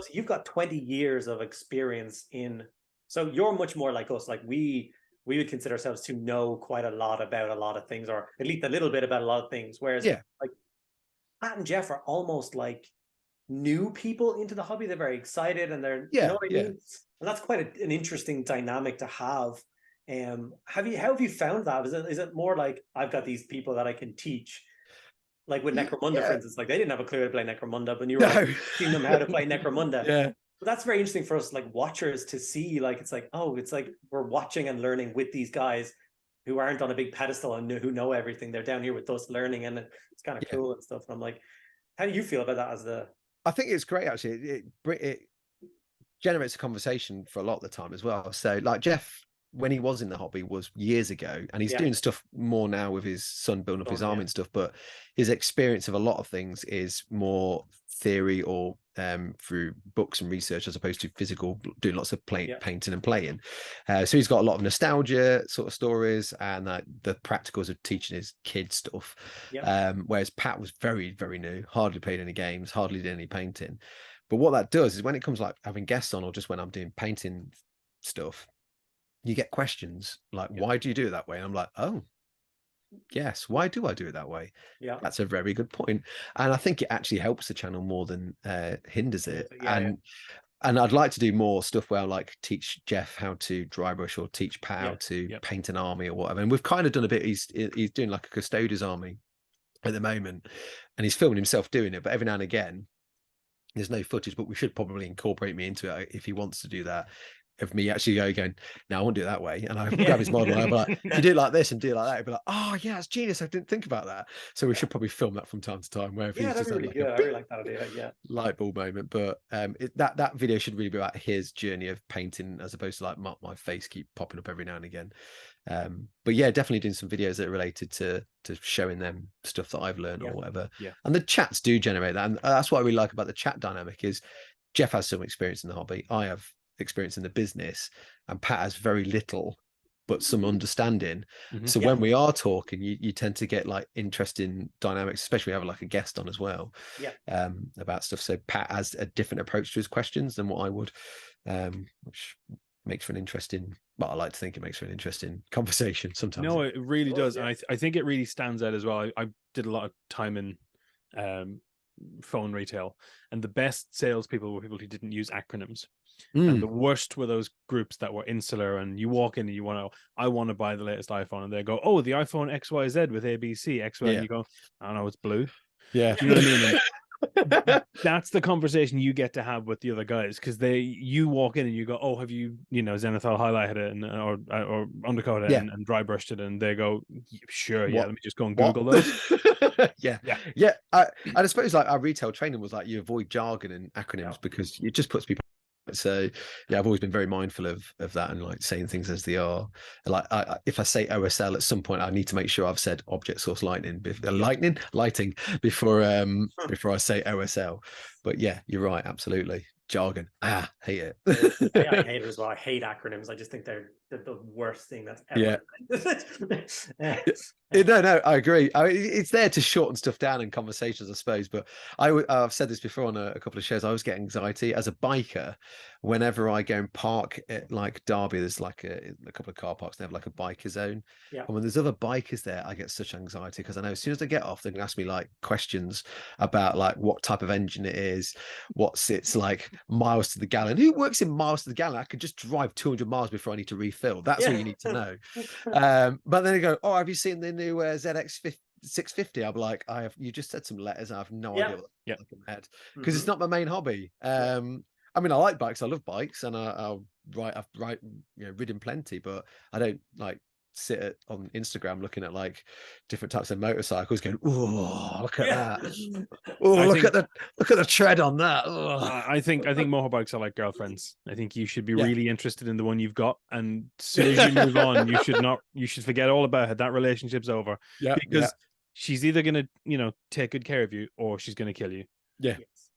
So you've got 20 years of experience in, so you're much more like us. Like we would consider ourselves to know quite a lot about a lot of things, or at least a little bit about a lot of things. Whereas like Pat and Jeff are almost like new people into the hobby. They're very excited and they're, you know what I mean? And that's quite an interesting dynamic to have. How have you found that? Is it more like I've got these people that I can teach? Like with Necromunda, for instance, like they didn't have a clue how to play Necromunda, but you were like teaching them how to play Necromunda. But that's very interesting for us, like watchers, to see. Like it's like, oh, it's like we're watching and learning with these guys who aren't on a big pedestal and who know everything. They're down here with us learning, and it's kind of cool and stuff. And I'm like, how do you feel about that as the? I think it's great actually. It generates a conversation for a lot of the time as well. So like Jeff, when he was in the hobby, was years ago, and he's doing stuff more now with his son building up his army and stuff, but his experience of a lot of things is more theory or through books and research, as opposed to physical, doing lots of painting and playing. So he's got a lot of nostalgia sort of stories and the practicals of teaching his kids stuff. Whereas Pat was very, very new, hardly played any games, hardly did any painting. But what that does is when it comes like having guests on, or just when I'm doing painting stuff, you get questions like, why do you do it that way? And I'm like, oh, yes, why do I do it that way? That's a very good point. And I think it actually helps the channel more than hinders it. And I'd like to do more stuff where I like teach Jeff how to dry brush, or teach Pat how to paint an army or whatever. And we've kind of done a bit. He's doing like a custodian's army at the moment, and he's filming himself doing it, but every now and again there's no footage, but we should probably incorporate me into it if he wants to do that. Of me actually going, no, I won't do it that way. And I grab his model and I'll be like, if you do it like this and do it like that, he'd be like, oh yeah, it's genius. I didn't think about that. So we should probably film that from time to time, where if he's just really like good. I really like that idea. Light bulb moment. But that video should really be about his journey of painting, as opposed to like my face keep popping up every now and again. But yeah, definitely doing some videos that are related to showing them stuff that I've learned or whatever. And the chats do generate that. And that's what I really like about the chat dynamic is Jeff has some experience in the hobby. I have experience in the business, and Pat has very little but some understanding. So when we are talking, you tend to get like interesting dynamics, especially have like a guest on as well, about stuff. So Pat has a different approach to his questions than what I would, which makes for an interesting, well, I like to think it makes for an interesting conversation sometimes. No, it really does. And I think it really stands out as well. I did a lot of time in phone retail, and the best salespeople were people who didn't use acronyms. And the worst were those groups that were insular, and you walk in and I want to buy the latest iPhone, and they go, oh, the iPhone XYZ with ABC XY, and you go, I don't know, it's blue. You know what I mean? And that's the conversation you get to have with the other guys, because you walk in and you go, oh, have you Zenithal highlighted it or undercoat it and dry brushed it, and they go, sure, let me just go and Google those. I suppose like our retail training was like, you avoid jargon and acronyms because it just puts people. So yeah, I've always been very mindful of that, and like saying things as they are. Like if I say OSL at some point, I need to make sure I've said object source lighting before I say OSL. But yeah, you're right, absolutely. Jargon, hate it. I hate it as well. I hate acronyms. I just think they're the worst thing that's ever. No, I agree. It's there to shorten stuff down in conversations, I suppose. But I've said this before on a couple of shows. I always get anxiety as a biker whenever I go and park at like Derby. There's like a couple of car parks. They have like a biker zone. And when there's other bikers there, I get such anxiety, because I know as soon as they get off, they're gonna ask me like questions about like what type of engine it is, what's its like miles to the gallon. Who works in miles to the gallon? I could just drive 200 miles before I need to refill. That's all you need to know. But then they go, oh, have you seen the new ZX 650? I'm like, you just said some letters. I have no idea what that's like in my head, because it's not my main hobby. I mean, I like bikes. I love bikes, and I've ridden plenty, but I don't like sit on Instagram looking at like different types of motorcycles going, oh, look at that. Oh, look at the tread on that. I think motorbikes are like girlfriends. I think you should be really interested in the one you've got, and as soon as you move on, you should forget all about it. That relationship's over. Because she's either gonna take good care of you, or she's gonna kill you.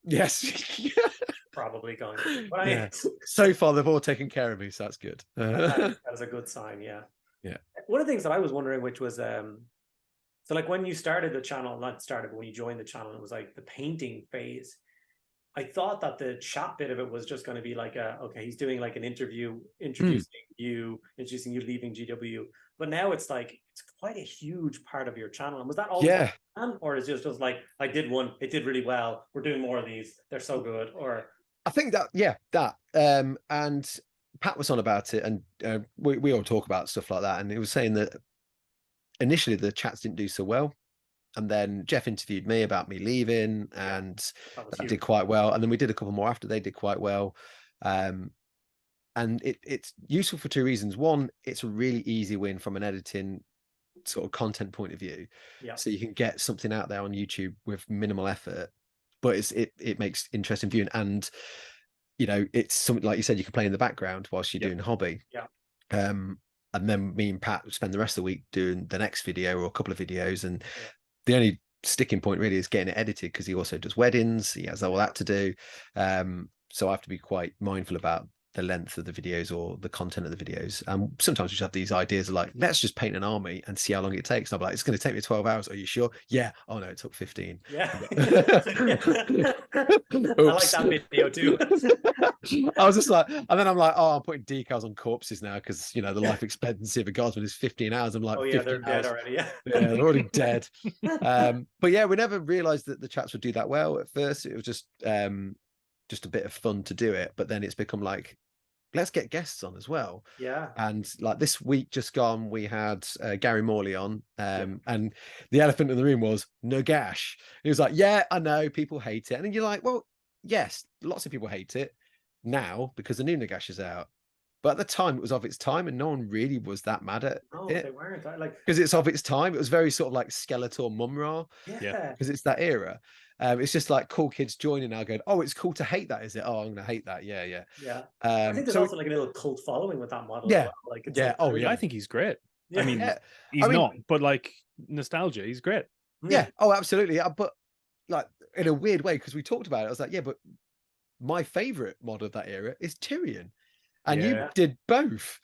Yes. Probably going to. But so far they've all taken care of me, so that's good. That is a good sign. One of the things that I was wondering, which was so like when you started the channel, not started, but when you joined the channel, it was like the painting phase. I thought that the chat bit of it was just going to be like okay, he's doing like an interview, introducing you, leaving GW. But now it's like it's quite a huge part of your channel. And was that always the plan, or is it just like I did one, it did really well, we're doing more of these, they're so good? Or I think that and Pat was on about it, and we all talk about stuff like that, and he was saying that initially the chats didn't do so well. And then Jeff interviewed me about me leaving, and that did quite well. And then we did a couple more after, they did quite well. And it's useful for two reasons. One, it's a really easy win from an editing sort of content point of view. So you can get something out there on YouTube with minimal effort, but it makes interesting viewing. And, you know, it's something like you said, you can play in the background whilst you're doing the hobby. And then me and Pat spend the rest of the week doing the next video or a couple of videos. And the only sticking point really is getting it edited, because he also does weddings, he has all that to do. So I have to be quite mindful about the length of the videos or the content of the videos. Sometimes we just have these ideas of like, let's just paint an army and see how long it takes. And I'm like, it's going to take me 12 hours. Are you sure? Yeah. Oh no, it took 15. Yeah. I like that video too. I was just like, and then I'm like, oh, I'm putting decals on corpses now, because you know the life expectancy of a guardsman is 15 hours. I'm like, oh yeah, they're dead already. Yeah, they're already dead. But yeah, we never realized that the chats would do that well. At first it was just a bit of fun to do it, but then it's become like, let's get guests on as well. And like this week just gone, we had Gary Morley on, and the elephant in the room was Nagash. He was like, yeah, I know people hate it, and then you're like, well, yes, lots of people hate it now because the new Nagash is out, but at the time it was of its time, and no one really was that mad at it. They weren't, like, because it's of its time. It was very sort of like Skeletor Mumra, because it's that era. It's just like cool kids joining now going, oh, it's cool to hate that, is it? Oh, I'm gonna hate that. Yeah. I think there's also like a little cult following with that model. Yeah. As well. Like, Like, I think he's great. I mean, he's not, but like nostalgia, he's great. Yeah. Oh, absolutely. But like in a weird way, because we talked about it, I was like, yeah, but my favorite mod of that era is Tyrion. And you did both.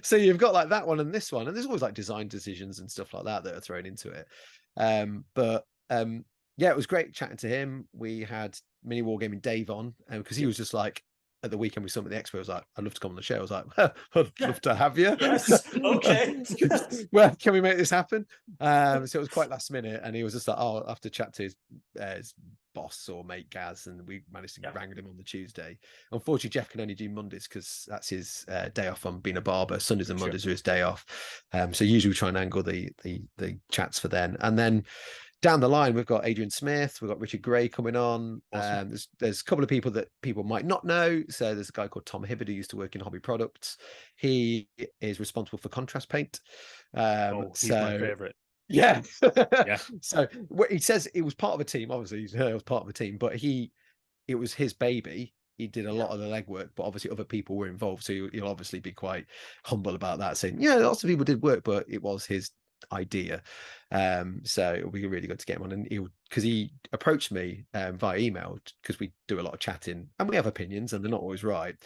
So you've got like that one and this one, and there's always like design decisions and stuff like that are thrown into it. Yeah, it was great chatting to him. We had Mini Wargaming Dave on, because he was just like, at the weekend we saw him at the expo, I was like, I'd love to come on the show. I was like, well, I'd love to have you. Yes, okay. Well, can we make this happen? So it was quite last minute, and he was just like, oh, I'll have to chat to his boss or mate Gaz, and we managed to wrangle him on the Tuesday. Unfortunately, Jeff can only do Mondays because that's his day off on being a barber. Sundays and Mondays are his day off. So usually we try and angle the chats for then. And then down the line, we've got Adrian Smith, we've got Richard Gray coming on. Awesome. There's a couple of people that people might not know. So there's a guy called Tom Hibbard who used to work in Hobby Products. He is responsible for contrast paint. He's my favorite. Yeah. So he says it was part of a team. Obviously, he was part of a team, but it was his baby. He did a lot of the legwork, but obviously other people were involved. So you'll obviously be quite humble about that, saying, yeah, lots of people did work, but it was his idea. So it'll be really good to get him on, and because he approached me via email, because we do a lot of chatting and we have opinions and they're not always right,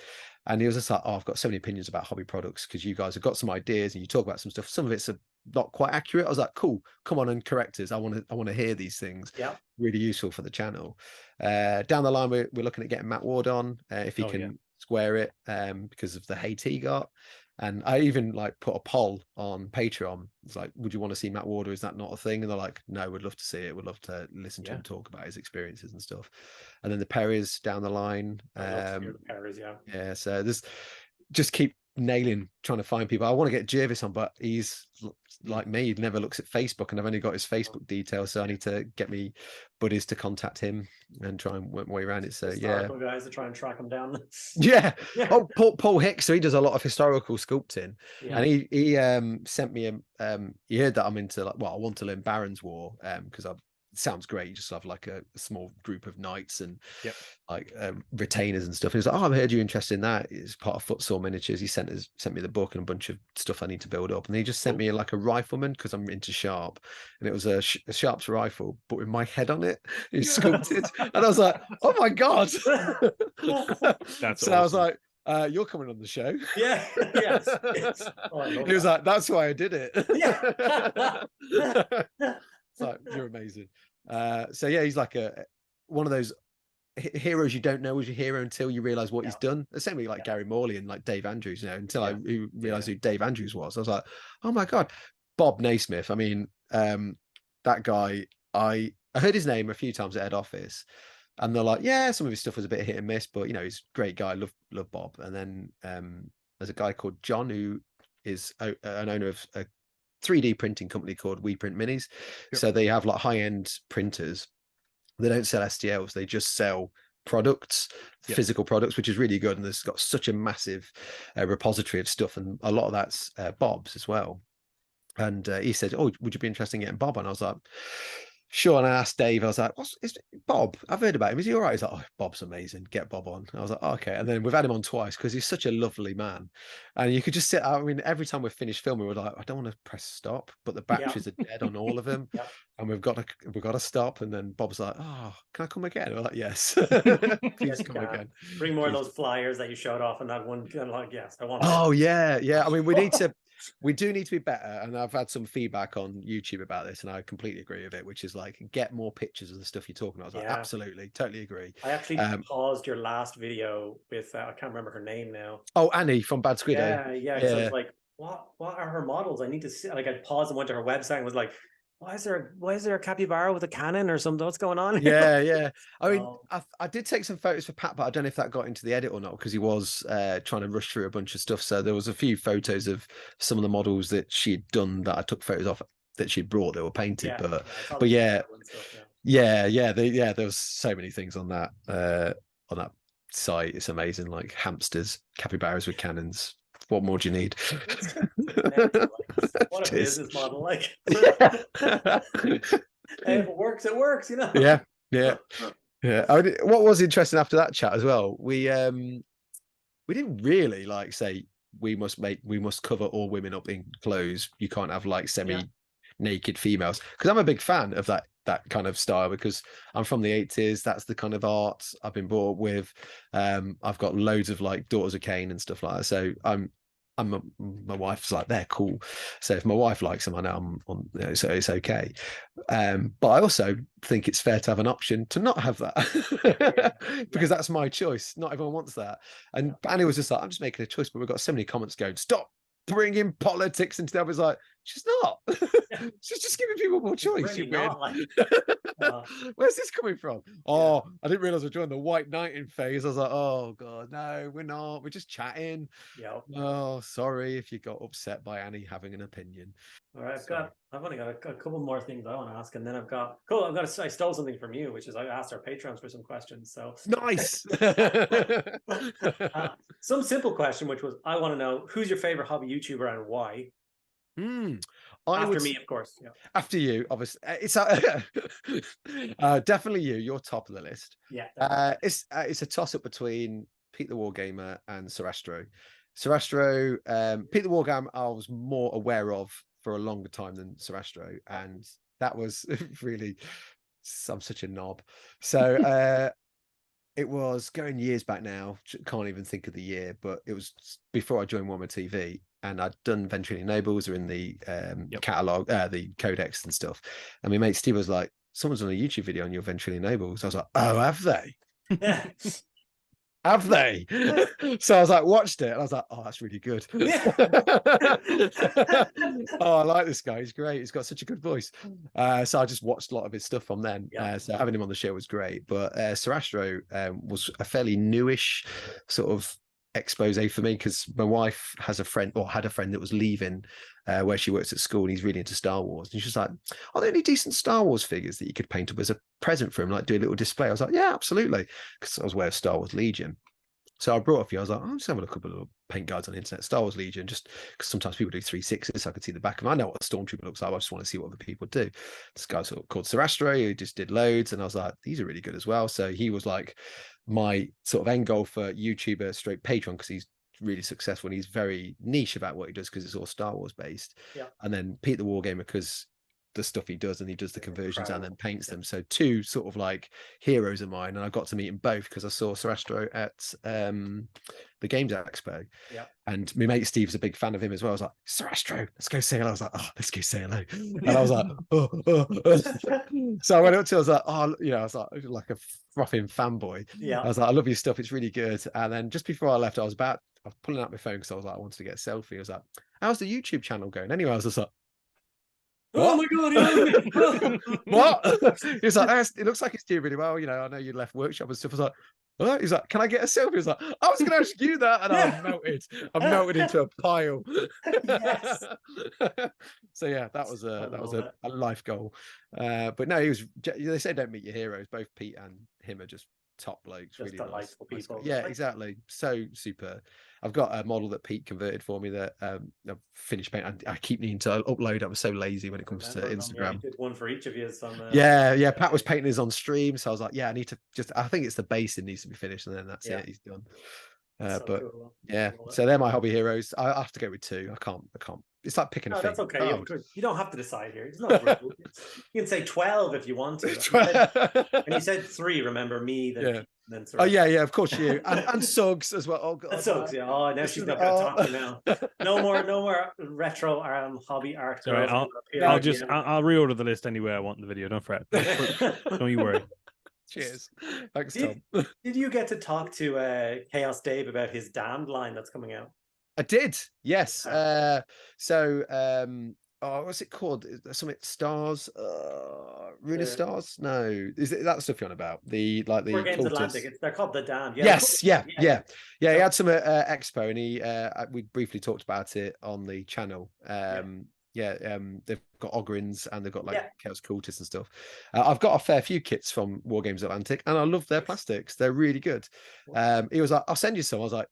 and he was just like, oh, I've got so many opinions about hobby products because you guys have got some ideas and you talk about some stuff, some of it's not quite accurate. I was like, cool, come on and correct us. I want to hear these things. Really useful for the channel. Down the line, we're looking at getting Matt Ward on, if he can square it, because of the hate he got. And I even like put a poll on Patreon. It's like, would you want to see Matt Ward, or is that not a thing? And they're like, no, we'd love to see it. We'd love to listen to him talk about his experiences and stuff. And then the Perrys down the line. The Perrys, yeah. So there's just keep trying to find people. I want to get Jervis on, but he's like me, he never looks at Facebook, and I've only got his Facebook details, so I need to get me buddies to contact him and try and work my way around it. So guys to try and track him down. Oh, Paul Hicks, so he does a lot of historical sculpting, and he sent me he heard that I'm into, like, well, I want to learn Baron's War, because it sounds great. You just have like a small group of knights and like retainers and stuff. And he's like, oh, I've heard you're interested in that. It's part of Footsore Miniatures. He sent me the book and a bunch of stuff I need to build up. And he just sent me like a rifleman, because I'm into Sharp, and it was a Sharp's rifle, but with my head on it. He's sculpted, and I was like, oh my god. That's so awesome. I was like, you're coming on the show. Yes. Oh, he was like, that's why I did it. It's like, you're amazing. So yeah, he's like one of those heroes you don't know was your hero until you realize what he's done. The same way like Gary Morley and like Dave Andrews, you know, until I realized who Dave Andrews was. I was like, oh my God. Bob Naismith. I mean, that guy, I heard his name a few times at head office, and they're like, yeah, some of his stuff was a bit hit and miss, but you know, he's a great guy. Love Bob. And then there's a guy called John who is an owner of a 3D printing company called We Print Minis. Yep. So they have like high-end printers. They don't sell STLs, they just sell products, physical products, which is really good. And there's got such a massive repository of stuff, and a lot of that's Bob's as well. And he said, oh, would you be interested in getting Bob? And I was like, sure. And I asked Dave, I was like, is Bob? I've heard about him. Is he all right? He's like, oh, Bob's amazing. Get Bob on. And I was like, oh, okay. And then we've had him on twice because he's such a lovely man. And you could just sit, I mean, every time we've finished filming, we're like, I don't want to press stop, but the batteries are dead on all of them. And we've got to stop. And then Bob's like, oh, can I come again? And we're like, yes. Please come again. Bring more of those flyers that you showed off in that one. Like, yes, I want. Oh, yeah. I mean, we do need to be better, and I've had some feedback on YouTube about this, and I completely agree with it, which is like, get more pictures of the stuff you're talking about. I was like, absolutely, totally agree. I actually paused your last video with I can't remember her name now. Oh, Annie from Bad Squid. Yeah. So it's like, what are her models? I need to see. Like, I paused and went to her website and was like, why is there a capybara with a cannon or something? What's going on? Yeah. I mean, I did take some photos for Pat, but I don't know if that got into the edit or not, because he was trying to rush through a bunch of stuff. So there was a few photos of some of the models that she'd done that I took photos of that she'd brought that were painted. But yeah, there was so many things on that site. It's amazing, like hamsters, capybaras with cannons. What more do you need? What a business model! Like, if it works, it works. You know. Yeah. I mean, what was interesting after that chat as well? We didn't really like say we must cover all women up in clothes. You can't have like semi-naked females, because I'm a big fan of that kind of style, because I'm from the 80s. That's the kind of art I've been brought up with. I've got loads of like Daughters of Cain and stuff like that. So my wife's like, they're cool. So if my wife likes them, I know I'm on, you know, so it's okay. But I also think it's fair to have an option to not have that, because that's my choice. Not everyone wants that. And Annie was just like, I'm just making a choice, but we've got so many comments going, stop bringing politics into that. I was like, she's not. She's just giving people more choice. Really not, like, where's this coming from? I didn't realize we're joining the white knighting phase. I was like, oh God, no, we're not. We're just chatting. Oh, sorry if you got upset by Annie having an opinion. All right, I've only got a couple more things I want to ask, and then I stole something from you, which is I asked our patrons for some questions. So nice. Some simple question, which was, I want to know, who's your favorite hobby YouTuber and why? After me, of course. After you, obviously. It's definitely you. You're top of the list. It's a toss up between Pete the Wargamer and Sarastro. Pete the Wargamer I was more aware of for a longer time than Sarastro, and that was really, I'm such a knob. So it was going years back now, can't even think of the year, but it was before I joined Warhammer TV, and I'd done Venturing Nobles, or in the catalogue, the codex and stuff. And my mate Steve was like, someone's on a YouTube video on your Venturing Nobles. I was like, oh, have they? Have they? So I was like, watched it, and I was like, oh, that's really good. Oh, I like this guy. He's great. He's got such a good voice. So I just watched a lot of his stuff from then. So having him on the show was great. But Sarastro was a fairly newish sort of expose for me, because my wife has a friend, or had a friend, that was leaving where she works at school, and he's really into Star Wars, and she's like, are there any decent Star Wars figures that you could paint up as a present for him, like do a little display? I was like, yeah, absolutely, because I was aware of Star Wars Legion. So I brought a few. I was like, I'm just having a couple of paint guides on the internet, Star Wars Legion, just because sometimes people do 360s, so I could see the back of them. I know what a Stormtrooper looks like. I just want to see what other people do. This guy sort of called Sarastro, who just did loads, and I was like, these are really good as well. So he was like my sort of end goal for YouTuber straight Patreon, because he's really successful and he's very niche about what he does, because it's all Star Wars based. And then Pete the Wargamer, because the stuff he does, and he does the conversions and then paints Yeah. them. So two sort of like heroes of mine, and I got to meet them both because I saw Sarastro at the Games Expo. Yeah. And my mate Steve's a big fan of him as well. I was like, Sarastro, let's go say hello. I was like, oh, let's go say hello. And I was like, so I went up to him, I was like, oh, you know, I was like a frothing fanboy. Yeah. I was like, I love your stuff, it's really good. And then just before I left, I was pulling out my phone because I was like, I wanted to get a selfie. I was like, how's the YouTube channel going? Anyway, I was just like, what? Oh my god! What? He was like, it looks like it's doing really well. You know, I know you left workshop and stuff. I was like, what? He's like, can I get a selfie? He was like, I was going to ask you that, and I melted into a pile. Yes. So yeah, that was a life goal. But no, they say don't meet your heroes. Both Pete and him are just top blokes, Just really delightful nice people. Yeah, exactly. So super. I've got a model that Pete converted for me that I've finished painting. I keep needing to upload. I was so lazy when it comes to Instagram. Yeah, you did one for each of you. Yeah. Pat was painting his on stream, so I was like, yeah, I need to I think it's the base that needs to be finished, and then that's it. He's done. But cool. Yeah, so they're my hobby heroes. I have to go with two. I can't. It's like picking a thing. That's okay. You don't have to decide here. It's not you can say 12 if you want to. And you said 3. Remember me? Then oh yeah, of course you and Suggs as well. Oh god, and Suggs. Yeah. Oh, now she's not going to talk to me now. No more retro hobby art. Sorry, I'll reorder the list anyway. I want in the video. Don't fret. Don't you worry. Cheers. Thanks, Tom. Did you get to talk to Chaos Dave about his Damned line that's coming out? I did, yes. What's it called? Something Stars, Rune of Stars? No, is it that stuff you're on about? The Games Atlantic. They're called the Damned. Yes, yeah. He had some expo, and he we briefly talked about it on the channel. They've got Ogrins and they've got Chaos Cultists and stuff. I've got a fair few kits from Wargames Atlantic, and I love their plastics. They're really good. He was like, I'll send you some. I was like,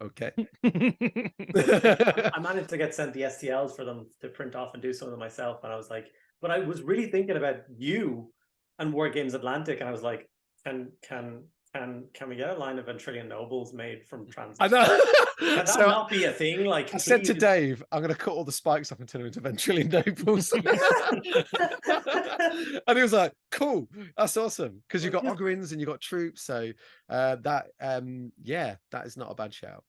okay. I managed to get sent the STLs for them to print off and do some of them myself, and I was like, but I was really thinking about you and Wargames Atlantic, and I was like, can we get a line of Ventrilian Nobles made from trans? I know. Can that not be a thing? Like, I said to Dave, I'm going to cut all the spikes off and turn them into Ventrilian Nobles. And he was like, cool, that's awesome, because you've got Ogrins and you've got troops, so that is not a bad shout.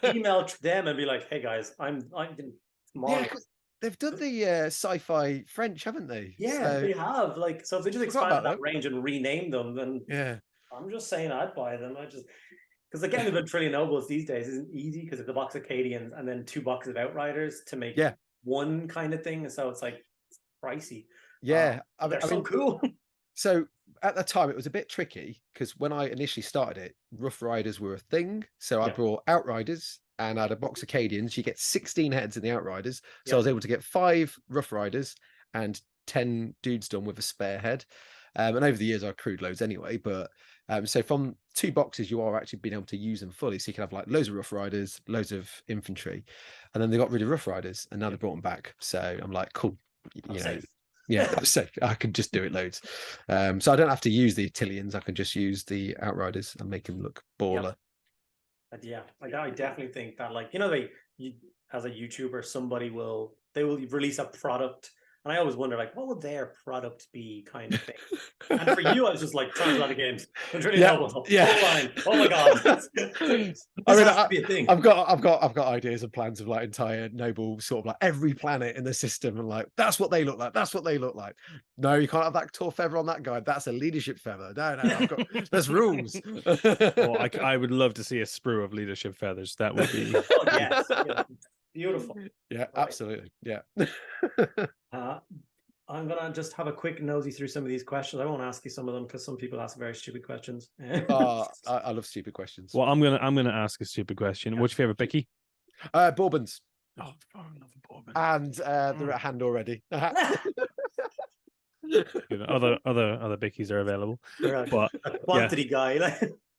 Email them and be like, hey guys, I'm they've done the sci-fi French, haven't they? Yeah, they have. Like, so if they just expand that range and rename them, then I'm just saying I'd buy them. Because again, the Ventrilian Nobles these days isn't easy because of the box of Acadians and then 2 boxes of Outriders to make one kind of thing. So it's like pricey. Yeah, they're so cool. So at the time, it was a bit tricky because when I initially started it, Rough Riders were a thing. So I brought Outriders and I had a box of Acadians. You get 16 heads in the Outriders. So I was able to get 5 Rough Riders and 10 dudes done with a spare head. And over the years, I accrued loads anyway. But so from 2 boxes, you are actually being able to use them fully. So you can have like loads of Rough Riders, loads of infantry. And then they got rid of Rough Riders and now they brought them back. So I'm like, cool. I'm safe. I can just do it loads. So I don't have to use the Attilians. I can just use the Outriders and make them look baller. I definitely think that, like, as a YouTuber, somebody will release a product. And I always wonder, like, what would their product be, kind of thing. And for you, I was just like, Transatlantic Games. Line. Oh my god, this has to be a thing. I've got ideas and plans of like entire noble sort of like every planet in the system, and like that's what they look like. That's what they look like. No, you can't have that tall feather on that guy. That's a leadership feather. No, there's rules. I would love to see a sprue of leadership feathers. That would be beautiful. Yeah, absolutely. Yeah. I'm gonna just have a quick nosy through some of these questions. I won't ask you some of them because some people ask very stupid questions. I love stupid questions. Well, I'm gonna ask a stupid question. What's your favorite Peachy? Bourbons. Oh, I love a bourbon. And they're at hand already. Other Bickies are available, but quantity guy.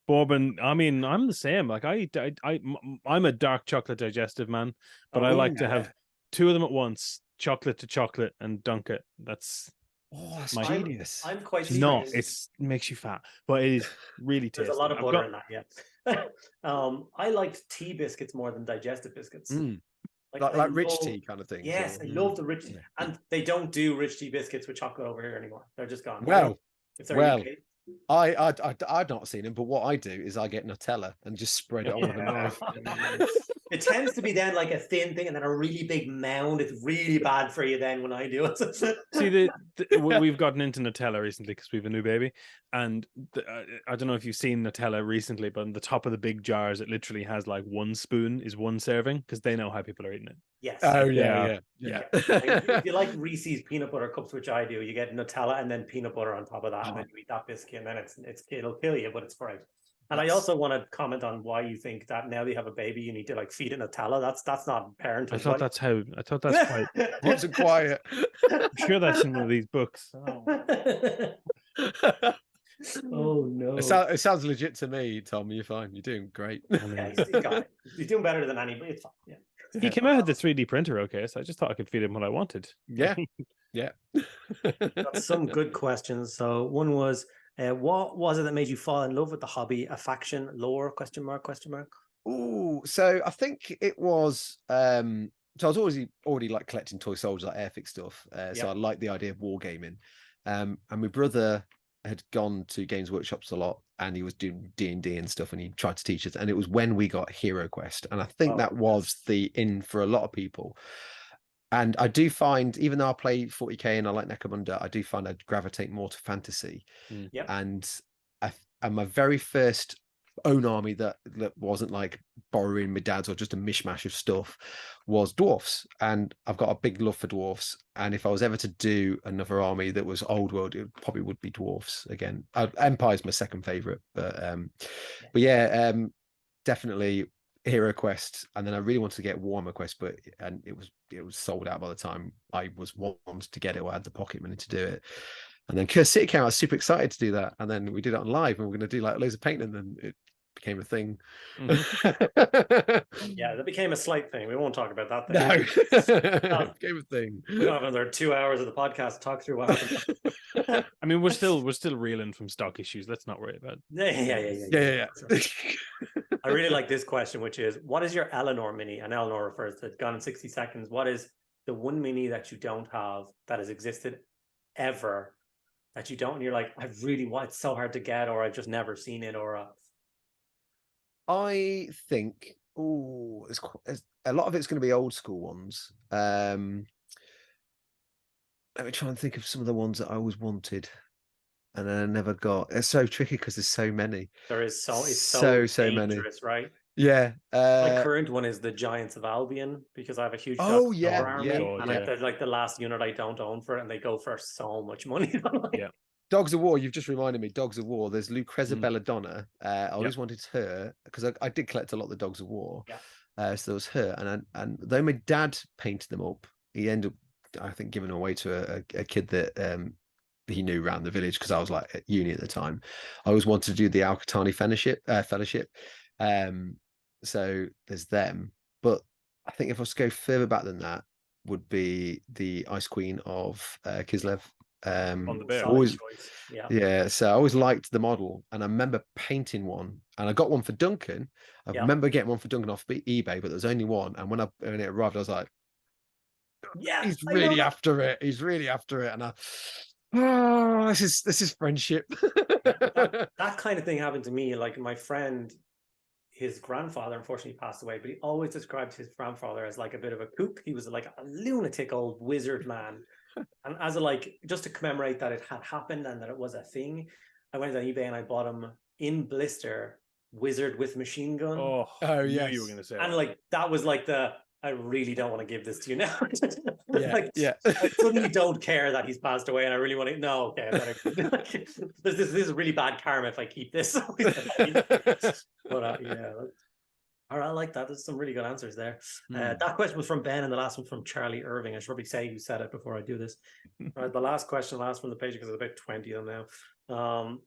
Bourbon. I mean, I'm the same. Like I'm a dark chocolate digestive man, but I like to have 2 of them at once. Chocolate to chocolate and dunk it. That's my genius. I'm quite not. It makes you fat, but it is really tasty. There's a lot of butter in that. Yeah. I liked tea biscuits more than digestive biscuits. Like like rich tea kind of thing. Yes, I love the rich tea. And they don't do rich tea biscuits with chocolate over here anymore. They're just gone. Well, if they're UK. I've not seen them, but what I do is I get Nutella and just spread it on with a knife. It tends to be then like a thin thing and then a really big mound. It's really bad for you then when I do it. See, we've gotten into Nutella recently because we have a new baby, and I don't know if you've seen Nutella recently, but on the top of the big jars, it literally has like 1 spoon is 1 serving because they know how people are eating it. Yes. Oh yeah. If you like Reese's peanut butter cups, which I do, you get Nutella and then peanut butter on top of that, and then you eat that biscuit, and then it'll kill you, but it's great. And I also want to comment on why you think that now that you have a baby, you need to like feed it Nutella. That's not parenthood. I thought that's quite. Once and quiet. I'm sure that's in one of these books. Oh no! It sounds legit to me, Tom. You're fine. You're doing great. Yeah, he's got it. He's doing better than anybody. It's fine. Yeah. He came out with the 3D printer, okay, so I just thought I could feed him what I wanted. Yeah. Got some good questions. So one was, what was it that made you fall in love with the hobby? A faction, lore? Question mark? Oh, so I think it was. So I was already like collecting toy soldiers, like Airfix stuff. So I liked the idea of wargaming. And my brother had gone to Games Workshops a lot, and he was doing D&D and stuff, and he tried to teach us. And it was when we got Hero Quest, and I think that was the in for a lot of people. And I do find, even though I play 40k and I like Necromunda, I do find I gravitate more to fantasy. And my very first own army that wasn't like borrowing my dad's or just a mishmash of stuff was dwarfs, and I've got a big love for dwarfs. And if I was ever to do another army that was old world, it probably would be dwarfs again. Empire's my second favorite, but yeah, definitely Hero Quest. And then I really wanted to get Warhammer Quest, but it was sold out by the time I wanted to get it or had the pocket money to do it. And then Curse City came out. I was super excited to do that. And then we did it on live, and we're going to do like loads of painting, and then it became a thing. Yeah, that became a slight thing. We won't talk about that thing. No. It became a thing. We don't have another 2 hours of the podcast to talk through what happened. I mean, we're still reeling from stock issues. Let's not worry about it. Yeah. I really like this question, which is, what is your Eleanor mini? And Eleanor refers to Gone in 60 Seconds. What is the one mini that you don't have that has existed ever that you don't, and you're like, I really want, it's so hard to get, or I've just never seen it, or I think a lot of it's going to be old school ones. Let me try and think of some of the ones that I always wanted and I never got. It's so tricky because there's so many. There is so many, right? Yeah. My current one is the Giants of Albion, because I have a huge army, and I like the last unit I don't own for it, and they go for so much money. Dogs of War, you've just reminded me. Dogs of War. There's Lucrezia Belladonna. I always wanted her because I did collect a lot of the Dogs of War. So there was her, and though my dad painted them up, he ended up, I think, giving them away to a kid that he knew around the village, because I was like at uni at the time. I always wanted to do the Al-Qatani Fellowship. So there's them, but I think if I was to go further back than that, would be the Ice Queen of Kislev. On the bear. So I always liked the model, and I remember painting one, and I got one for Duncan. I remember getting one for Duncan off eBay, but there was only one, and when it arrived, I was like, he's really after it, and this is friendship. that kind of thing happened to me. Like my friend, his grandfather unfortunately passed away, but he always described his grandfather as like a bit of a kook. He was like a lunatic old wizard man. And as just to commemorate that it had happened and that it was a thing, I went on eBay and I bought him in blister Wizard with Machine Gun. Oh yeah, you were going to say. And that was like I really don't want to give this to you now. I suddenly don't care that he's passed away, and I really want to. No, okay, this is really bad karma if I keep this. But all right, I like that. There's some really good answers there. That question was from Ben, and the last one from Charlie Irving. I should probably say who said it before I do this. All right, the last question, last from the page, because there's about 20 of them now.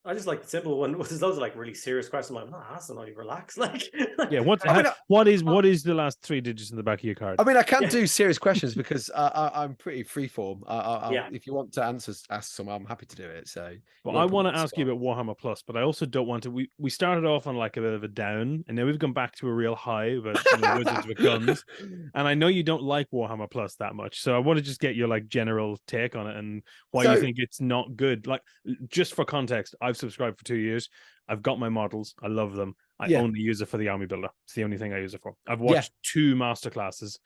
I just like the simple one. There's loads of like really serious questions. I'm like, I'm not asking, you relax. Like, yeah. What is the last 3 digits in the back of your card? I mean, I can do serious questions because I'm pretty freeform. Yeah. If you want to ask some, I'm happy to do it. So, well, I want to ask you about Warhammer Plus, but I also don't want to. We started off on like a bit of a down, and now we've gone back to a real high about wizards with guns. And I know you don't like Warhammer Plus that much, so I want to just get your like general take on it and why you think it's not good. Like, just for context, I've subscribed for 2 years. I've got my models. I love them. I only use it for the army builder. It's the only thing I use it for. I've watched 2 masterclasses,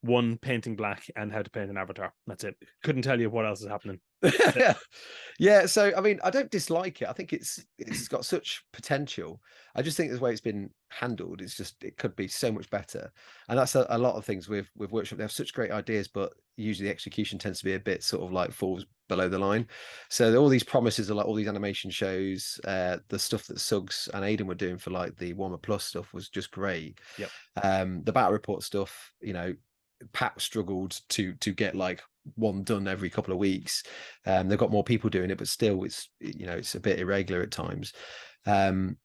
one painting black and how to paint an avatar. That's it. Couldn't tell you what else is happening. Yeah, so I mean, I don't dislike it. I think it's got such potential. I just think the way it's been handled, it could be so much better. And that's a lot of things with Workshop. They have such great ideas, but usually the execution tends to be a bit sort of like falls below the line. So all these promises are like all these animation shows, the stuff that Suggs and Aidan were doing for like the Warhammer Plus stuff was just great. Yep. The battle report stuff, Pat struggled to get like one done every couple of weeks. They've got more people doing it, but still it's a bit irregular at times. The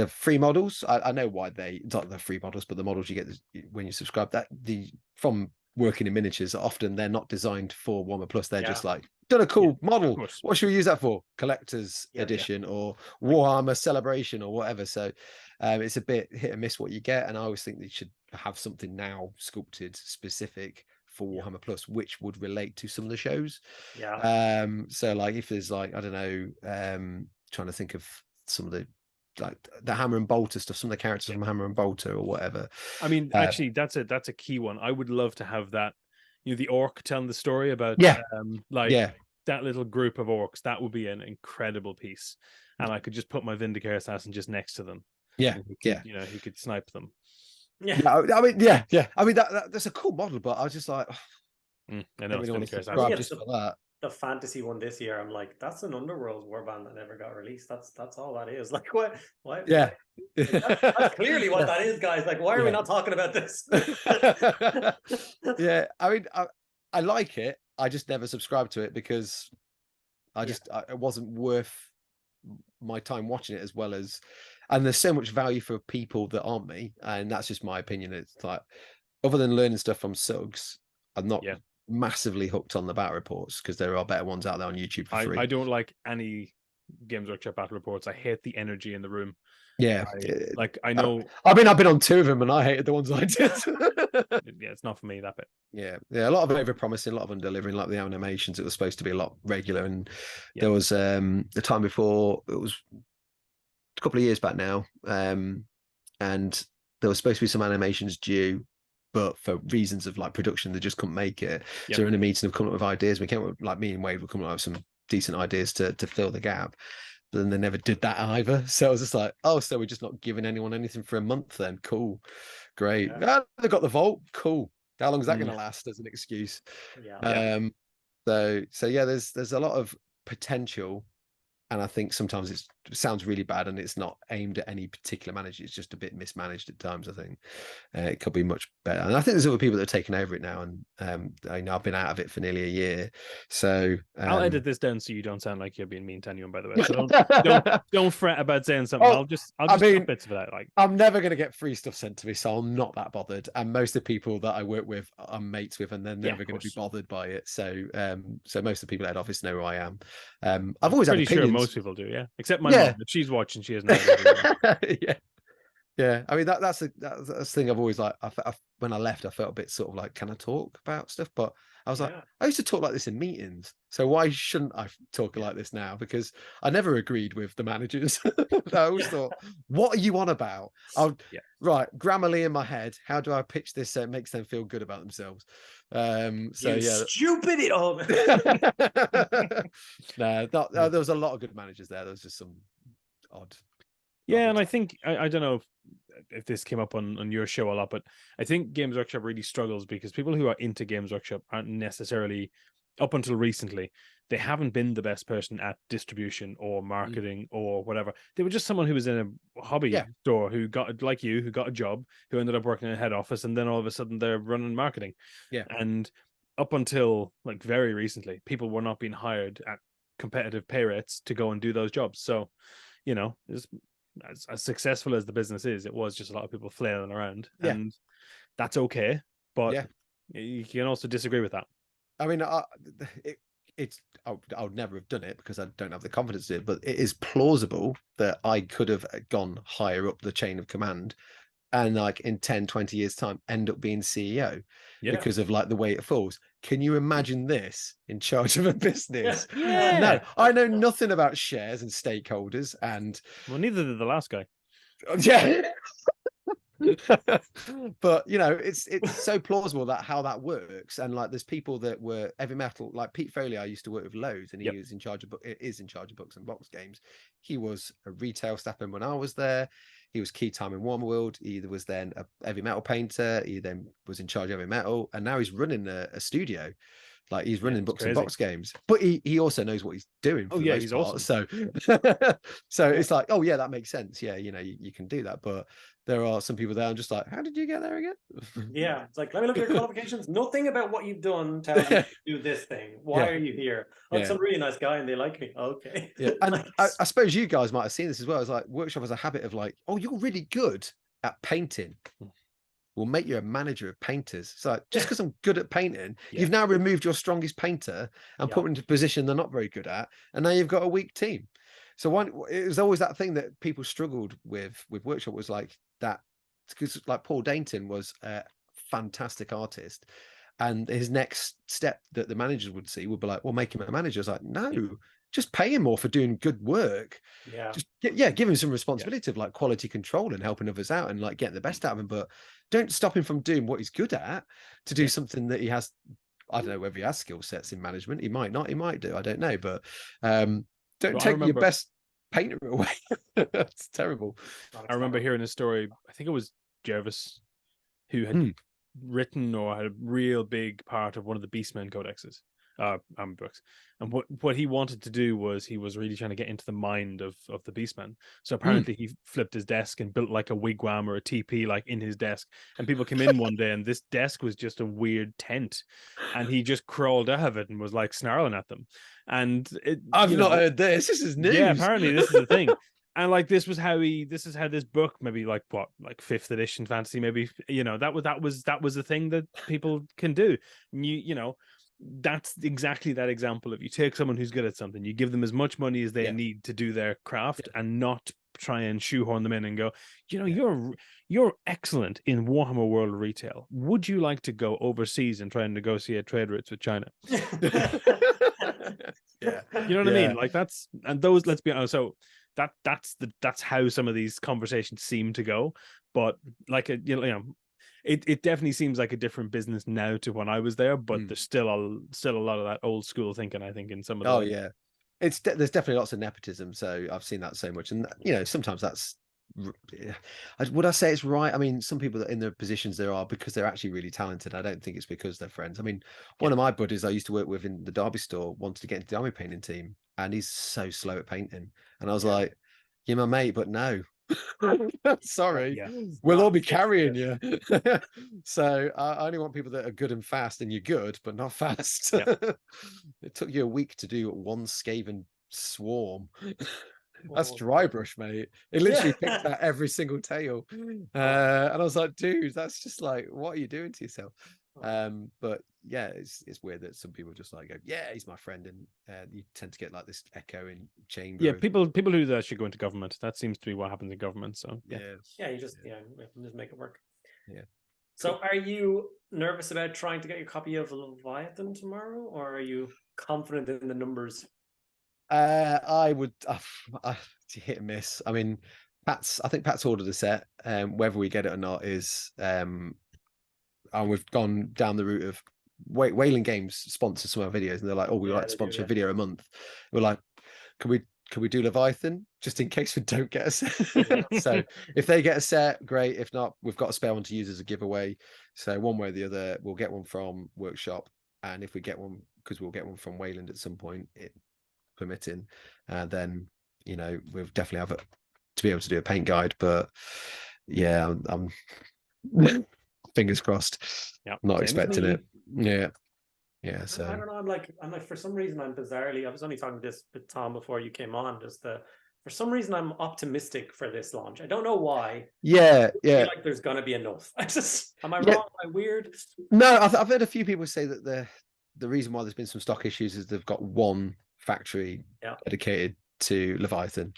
free models, I know why it's not the free models, but the models you get when you subscribe, from working in miniatures, often they're not designed for Warhammer Plus. They're just like, done a cool model, what should we use that for? Collector's edition or Warhammer Celebration or whatever. So it's a bit hit and miss what you get, and I always think they should have something now sculpted specific for Warhammer Plus, which would relate to some of the shows. So like if there's like, I don't know, trying to think of some of the like the Hammer and Bolter stuff, some of the characters from Hammer and Bolter or whatever. I mean, actually that's a key one. I would love to have that, the orc telling the story about that little group of orcs. That would be an incredible piece, and I could just put my Vindicator assassin just next to them. He could snipe them. I mean that's a cool model, but I was just like, I know just for that. The fantasy one this year, I'm like, that's an Underworld warband that never got released. That's all that is. Like, what? Yeah, that's clearly what that is, guys. Like, why are we not talking about this? Yeah, I mean, I like it. I just never subscribed to it because it wasn't worth my time watching it as well as. And there's so much value for people that aren't me, and that's just my opinion. It's like, other than learning stuff from Suggs, I'm not massively hooked on the battle reports because there are better ones out there on YouTube for free. I don't like any Games Workshop battle reports. I hate the energy in the room. I know. I mean, I've been on 2 of them, and I hated the ones I did. It's not for me, that bit. Yeah, a lot of over-promising, a lot of them delivering. Like the animations, it was supposed to be a lot regular, and there was the time before, it was a couple of years back now, and there was supposed to be some animations due, but for reasons of like production, they just couldn't make it. So we're in a meeting of coming up with ideas. We came up with, like, me and Wade were coming up with some decent ideas to fill the gap. But then they never did that either. So I was just like, oh, so we're just not giving anyone anything for a month then? Cool. Great. They've got the vault. Cool. How long is that going to last as an excuse? So yeah, there's a lot of potential. And I think sometimes it sounds really bad, and it's not aimed at any particular manager. It's just a bit mismanaged at times. I think it could be much better. And I think there's other people that are taking over it now. And I know I've been out of it for nearly a year. So I'll edit this down so you don't sound like you're being mean to anyone. By the way, so don't fret about saying something. I'll just cut bits of that. Like, I'm never going to get free stuff sent to me, so I'm not that bothered. And most of the people that I work with, I'm mates with, and they're never going to be bothered by it. So so most of the people at office know who I am. I've always had opinions. Sure most people do, except my mom. If she's watching, she has no idea. I mean, that's the thing I've always like. When I left, I felt a bit sort of like, can I talk about stuff? But I was like, I used to talk like this in meetings, so why shouldn't I talk like this now? Because I never agreed with the managers. I always thought, what are you on about? Right, Grammarly in my head. How do I pitch this so it makes them feel good about themselves? Stupid it all. There was a lot of good managers there. There was just some odd. And I think I don't know if this came up on your show a lot, but I think Games Workshop really struggles because people who are into Games Workshop aren't necessarily, up until recently, they haven't been the best person at distribution or marketing or whatever. They were just someone who was in a hobby store who got, like you, who got a job, who ended up working in a head office, and then all of a sudden they're running marketing. And up until like very recently, people were not being hired at competitive pay rates to go and do those jobs. So, you know, as successful as the business is, it was just a lot of people flailing around, and that's okay. But you can also disagree with that. I mean, I would never have done it because I don't have the confidence to do it, but it is plausible that I could have gone higher up the chain of command and like in 10, 20 years time end up being CEO because of like the way it falls. Can you imagine this in charge of a business? No, I know nothing about shares and stakeholders, and well, neither did the last guy. Yeah. But you know, it's so plausible that how that works. And like there's people that were heavy metal, like Pete Foley I used to work with loads, and he was in charge of is in charge of books and box games. He was a retail staff member when I was there. He was key time in Warhammer World. He was then a heavy metal painter. He then was in charge of heavy metal, and now he's running a studio. Like he's running books and box games, but he also knows what he's doing. For the most he's part. awesome. So it's like, oh yeah, that makes sense. Yeah, you know, you can do that. But there are some people there. I'm just like, how did you get there again? Yeah, it's like, let me look at your qualifications. Nothing about what you've done tells you to do this thing. Why are you here? I'm some really nice guy and they like me. Okay. Yeah, and I suppose you guys might have seen this as well. It's like Workshop has a habit of like, oh, you're really good at painting. We'll make you a manager of painters. So just because I'm good at painting, you've now removed your strongest painter and put them into a position they're not very good at, and now you've got a weak team. So it was always that thing that people struggled with Workshop, was like that, because like Paul Dainton was a fantastic artist, and his next step that the managers would see would be like, well, make him a manager. I was like, no, just pay him more for doing good work. Just give him some responsibility of like quality control and helping others out and like getting the best out of him, but don't stop him from doing what he's good at to do something that he has. I don't know whether he has skill sets in management. He might not, he might do, I don't know, but don't take your best painter away. That's terrible. I remember hearing a story, I think it was Jervis, who had written or had a real big part of one of the Beastmen codexes, books, and what he wanted to do was he was really trying to get into the mind of the Beastmen. So apparently he flipped his desk and built like a wigwam or a teepee like in his desk, and people came in one day and this desk was just a weird tent, and he just crawled out of it and was like snarling at them. And I've not heard this is news. Yeah, apparently this is the thing. And like this is how this book, maybe like 5th edition fantasy, maybe, you know, that was the thing that people can do. And you know, that's exactly that example of, you take someone who's good at something, you give them as much money as they need to do their craft, and not try and shoehorn them in and go, you know, you're excellent in Warhammer World Retail. Would you like to go overseas and try and negotiate trade routes with China? You know what I mean? Like that's, and those, let's be honest, so that's how some of these conversations seem to go. But like it definitely seems like a different business now to when I was there, but there's still a lot of that old school thinking, I think, in some of the there's definitely lots of nepotism. So I've seen that so much, and you know, sometimes that's, would I say it's right? I mean, some people that in the positions there are because they're actually really talented. I don't think it's because they're friends. I mean, one of my buddies I used to work with in the Derby store wanted to get into the army painting team, and he's so slow at painting, and I was like, you're my mate, but no. Sorry, we'll all be carrying you. So I only want people that are good and fast, and you're good but not fast. It took you a week to do one Skaven swarm. That's dry brush, mate. It literally picked out every single tail, and I was like, dude, that's just like, what are you doing to yourself? But yeah, it's weird that some people just like go, yeah, he's my friend, and you tend to get like this echo in chamber. Yeah, people who should go into government. That seems to be what happens in government. So you just make it work. Yeah. So are you nervous about trying to get your copy of Leviathan tomorrow, or are you confident in the numbers? I would hit and miss. I mean, I think Pat's ordered a set. Whether we get it or not is and we've gone down the route of Wayland Games sponsors some of our videos, and they're like, oh, we like to sponsor a video a month. We're like, can we do Leviathan just in case we don't get a set? So if they get a set, great. If not, we've got a spare one to use as a giveaway. So one way or the other, we'll get one from Workshop, and if we get one, because we'll get one from Wayland at some point, it permitting, then you know, we'll definitely have to be able to do a paint guide. But yeah, I'm fingers crossed. Not expecting it. Yeah, so I don't know. I'm like, for some reason, I'm bizarrely. I was only talking this with Tom before you came on. For some reason, I'm optimistic for this launch. I don't know why. Yeah, I feel like there's gonna be enough. Am I wrong? Am I weird? No, I've heard a few people say that the reason why there's been some stock issues is they've got one factory dedicated to Leviathan,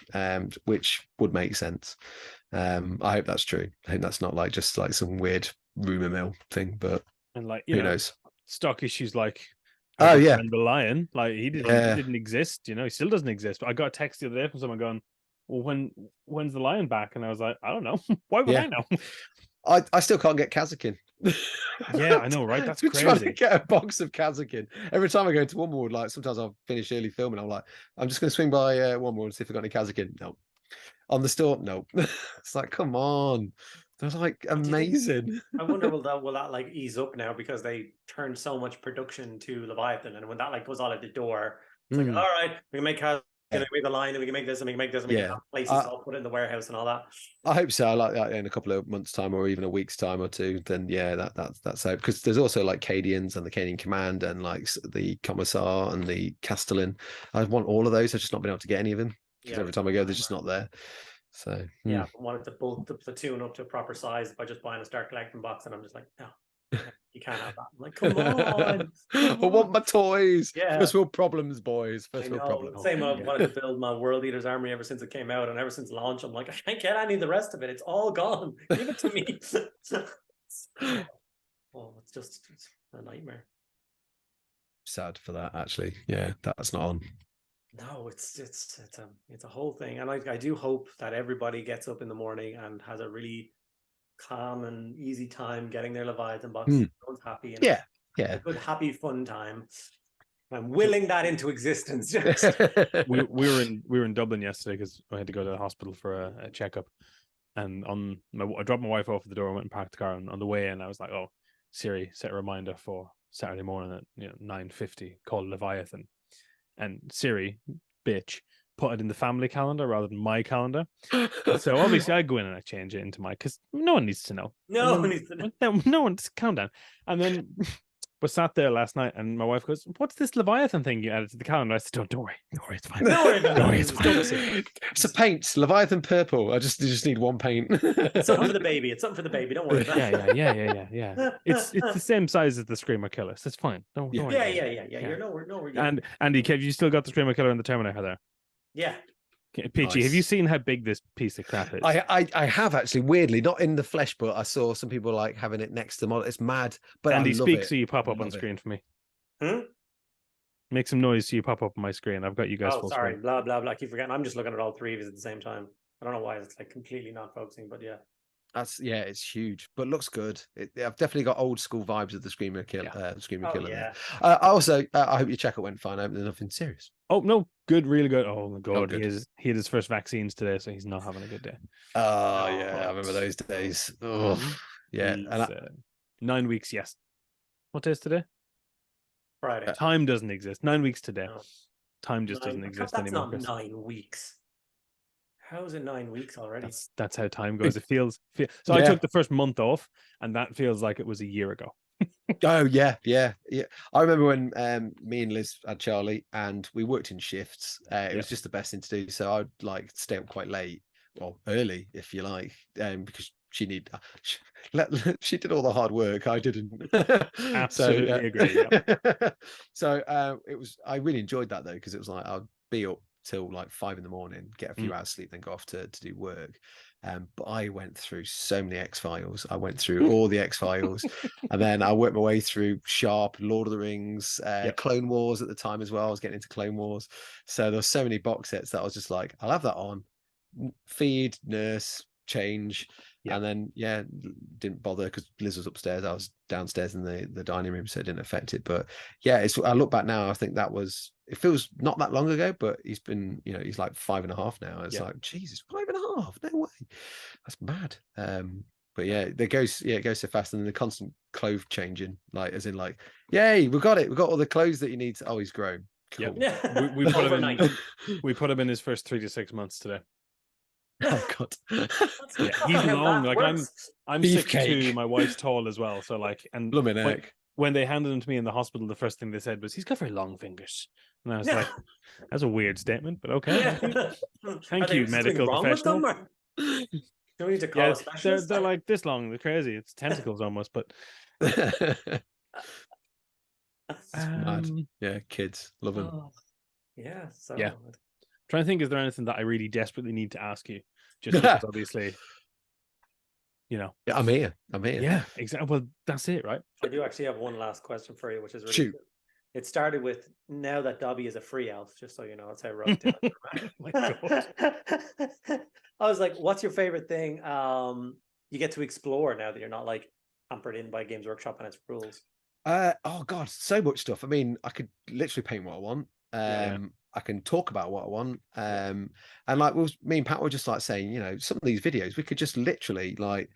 which would make sense. I hope that's true. I hope that's not like just like some weird rumor mill thing, but who knows? Stock issues like the lion, like he didn't exist, he still doesn't exist. But I got a text the other day from someone going, well, when's the lion back? And I was like, I don't know. Why would I know? I still can't get Kazakin. Yeah, I know, right? That's crazy. Trying to get a box of Kazakin. Every time I go to Wonderwood, like sometimes I'll finish early filming. I'm like, I'm just going to swing by Wonderwood and see if I've got any Kazakin. No. On the store, no. It's like, come on. They're like amazing. I wonder will that like ease up now because they turned so much production to Leviathan, and when that like goes all at the door, it's like, all right, we can make Kazakin, we can make the line, and we can make this, and we can make this, and we can have places all put in the warehouse and all that. I hope so. I like that in a couple of months' time, or even a week's time or two. Then that's hope, because there's also like Cadians and the Cadian Command and like the Commissar and the Castellan. I want all of those. I've just not been able to get any of them because every time I go, they're just not there. So I wanted to bulk the platoon up to a proper size by just buying a start collecting box, and I'm just like, no, you can't have that. I'm like, come on. I want my toys. Yeah. First world problems, boys. First world problems. Same. I've wanted to build my World Eaters army ever since it came out, and ever since launch, I'm like, I can't get any of the rest of it. It's all gone. Give it to me. It's a nightmare. Sad for that, actually. Yeah, that's not on. No, it's a whole thing, and I do hope that everybody gets up in the morning and has a really calm and easy time getting their Leviathan box. Everyone's happy. And a good, happy, fun time. I'm willing that into existence. we were in Dublin yesterday because I had to go to the hospital for a checkup, and I dropped my wife off at the door and went and parked the car. And on the way in, I was like, "Oh, Siri, set a reminder for Saturday morning at 9:50. Call Leviathan." And Siri, bitch, put it in the family calendar rather than my calendar. So obviously I go in and I change it into my, because no one needs to know. No one, just calm down. And then we sat there last night and my wife goes, what's this Leviathan thing you added to the calendar? I said, don't worry, it's fine. Don't worry, it's fine. It's a paint, Leviathan purple. I just need one paint. It's something for the baby. Don't worry about it. Yeah. It's the same size as the Screamer Killer, so it's fine. Don't worry. Yeah. You're nowhere. And Andy, have you still got the Screamer Killer and the Terminator there? Yeah. Peachy, have you seen how big this piece of crap is? I have actually, weirdly, not in the flesh, but I saw some people like having it next to them. It's mad. But Andy, speak so you pop up on screen for me. Hmm? Make some noise so you pop up on my screen. I've got you guys full sorry. screen. Blah, blah, blah. I keep forgetting. I'm just looking at all three of us at the same time. I don't know why it's like completely not focusing, but yeah. It's huge, but looks good. I've definitely got old school vibes of the Screamer Killer. Killer. Yeah. I hope your checkup went fine. I hope there's nothing serious. Oh no, good, really good. Oh my god, he had his first vaccines today, so he's not having a good day. I remember those days. Oh yeah, 9 weeks. Yes. What day is today? Friday. Time doesn't exist. 9 weeks today. No. Time just doesn't exist anymore. That's not 9 weeks. How is it 9 weeks already? That's how time goes. It feels. So I took the first month off, and that feels like it was a year ago. Oh yeah. I remember when me and Liz had Charlie, and we worked in shifts. It was just the best thing to do. So I'd like stay up quite late, or early if you like, because she did all the hard work. I didn't. Absolutely agree. Yep. So I really enjoyed that though, because it was like I'd be up till like 5 a.m, get a few hours sleep, then go off to do work. But I went through so many X-Files. I went through all the X-Files, and then I worked my way through Sharp, Lord of the Rings, Clone Wars at the time as well. I was getting into Clone Wars. So there were so many box sets that I was just like, I'll have that on, feed, nurse, change. And then didn't bother because Liz was upstairs. I was downstairs in the dining room, so it didn't affect it. But yeah, I look back now, I think it feels not that long ago, but he's been, he's like 5.5 now. It's like, Jesus, 5.5, no way, that's mad. But yeah, it goes so fast, and then the constant clothes changing, like as in like, yay, we've got all the clothes that you need. Oh, he's grown. Cool. We put him in his first 3 to 6 months today. Oh God. Yeah, he's long. Like I'm Beefcake. 6'2", my wife's tall as well. So like, and when they handed him to me in the hospital, the first thing they said was, "He's got very long fingers." And I was like, "That's a weird statement, but okay." Yeah. Thank you, medical professional. Do we need to call a specialist? They're like this long. They're crazy. It's tentacles almost, but mad. Yeah, kids love them. Oh, yeah. So yeah. Trying to think, is there anything that I really desperately need to ask you? Just because obviously, you know. Yeah, I'm here. Yeah, exactly. Well, that's it, right? I do actually have one last question for you, which is really Shoot. good. It started with, now that Dobby is a free elf, just so you know, that's how I wrote it down. My God. I was like, what's your favorite thing you get to explore now that you're not like hampered in by Games Workshop and its rules? Oh God, so much stuff. I mean, I could literally paint what I want. I can talk about what I want. And like me and Pat were just like saying, you know, some of these videos we could just literally like